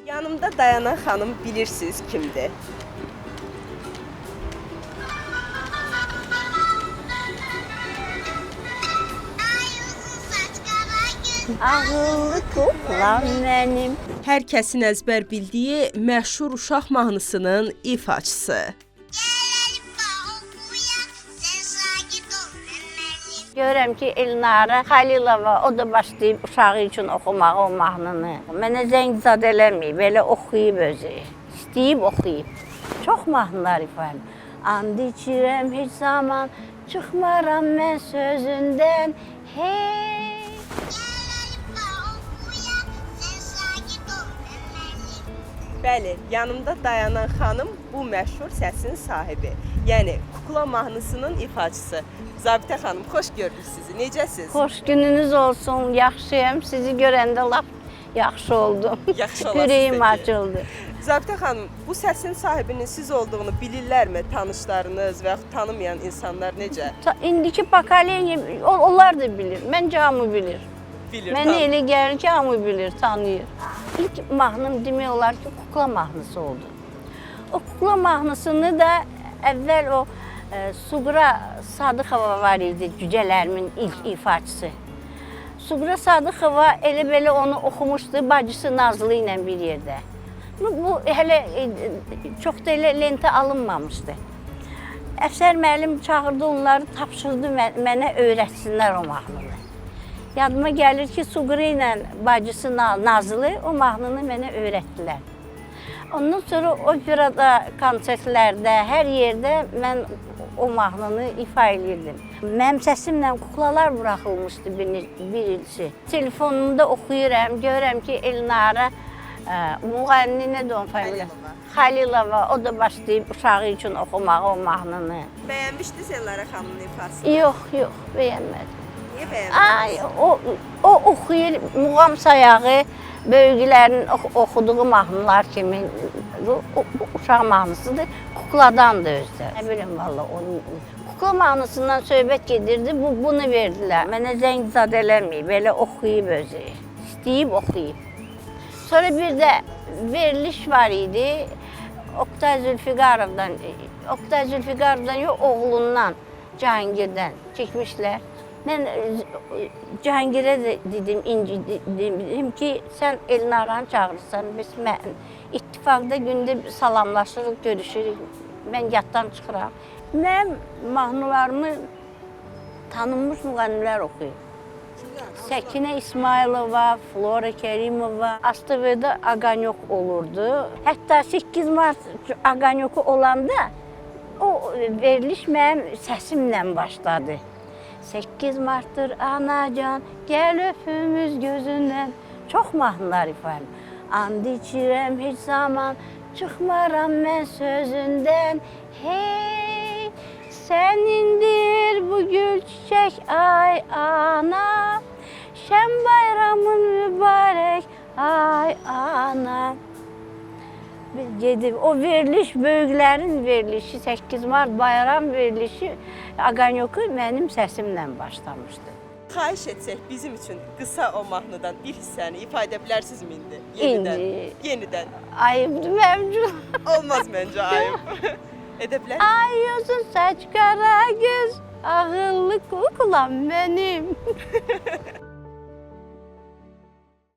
Yanımda dayanan xanım bilirsiniz kimdir? Ağıllı kuklam mənim. Hər kəsin əzbər bildiyi məşhur uşaq mahnısının ifaçısı. Görürəm ki, Elnara Xəlilova o da başlayıb uşağı üçün oxumağa o mahnını. Mənə zəng zad eləməyib, belə oxuyub özü. İstəyib oxuyub. Çox mahnılar ifadə. And içirəm heç zaman çıxmaram mən sözündən. Hey! Bəli, yanımda dayanan xanım bu məşhur səsin sahibi. Yəni kukla mahnısının ifaçısı. Zabitə xanım, xoş gördük sizi. Necəsiz? Xoş gününüz olsun, yaxşıyam. Sizi görəndə lap yaxşı oldum. Yaxşı olasınız. Ürəyim açıldı. Zabitə xanım, bu səsin sahibinin siz olduğunu bilirlərmi tanışlarınız və yaxud tanımayan insanlar necə? İndiki pokoleniya, onlar da bilir. Məncə hamı bilir. Bilir. Mənə elə gəlir ki, hamı bilir, tanıyır. İlk mahnım demək olar ki, kukla mahnısı oldu. O kukla mahnısını da əvvəl o Suğra Sadıxova var idi, cücələrimin ilk ifaçısı. Suğra Sadıxova elə belə onu oxumuşdu bacısı Nazlı ilə bir yerdə. Bu hələ çox da elə lentə alınmamışdı. Əfsər müəllim çağırdı onları, tapşırdı mənə öyrətsinlər o mahnını. Yadıma gəlir ki, Suğra ilə bacısı Nazlı o mahnını mənə öyrətdilər. Ondan sonra operada, konsertlərdə, hər yerdə mən o mahnını ifa edirdim. Mənim səsimlə kuklalar buraxılmışdı birisi. Telefonumda oxuyuram, görürəm ki, Elnara müğənni nədir onun familiyası? Xəlilova, o da başlayıb uşağı üçün oxumağa o mahnını. Bəyənmişdiniz Elnara xanımın ifasını? Yox, bəyənmədim. Niyə bəyənmədiniz? Ay, o oxuyur, muğam sayağı, böyüklərin oxuduğu mahnılar kimi, uşaq mahnısıdır, kukladan da özdə. Nə bilim, valla, kukla mahnısından söhbət gedirdi, bunu verdilər. Mənə zəng zad eləməyib, belə oxuyub özü, istəyib oxuyub. Sonra bir də veriliş var idi, Oktay Zülfiqarovdan yox, oğlundan, Cahangirdən çəkmişlər. Mən Cahangirə də dedim ki, sən Elnaranı çağırırsan, biz ittifaqda gündə salamlaşırıq, görüşürük, mən yaddan çıxıram. Mənim mahnılarımı tanınmış müğənnilər oxuyur. Səkinə İsmailova, Flora Kərimova, ASTV-də Aqanyok olurdu. Hətta 8 Mart Aqanyoku olanda o veriliş mənim səsimlə başladı. 8 Mart'tır anacan, gəl öpümüz gözündən. Çox mahnılar ifadə. And içirəm heç zaman, çıxmaram mən sözündən. Hey, sənindir bu gül çiçək ay ana. Şən bayramın mübarək ay ana. Gedib, o veriliş, böyüklərin verilişi, 8 Mart bayram verilişi Aqanyoku mənim səsimlə başlamışdı. Xahiş etsək bizim üçün qısa o mahnıdan bir hissəni ifa edə bilərsinizmi indi? Yenidən. Ayıbdır mənim üçün. Olmaz məncə ayıb. Edə bilər? Ay uzun saç, qara göz, ağıllı kuklam mənim.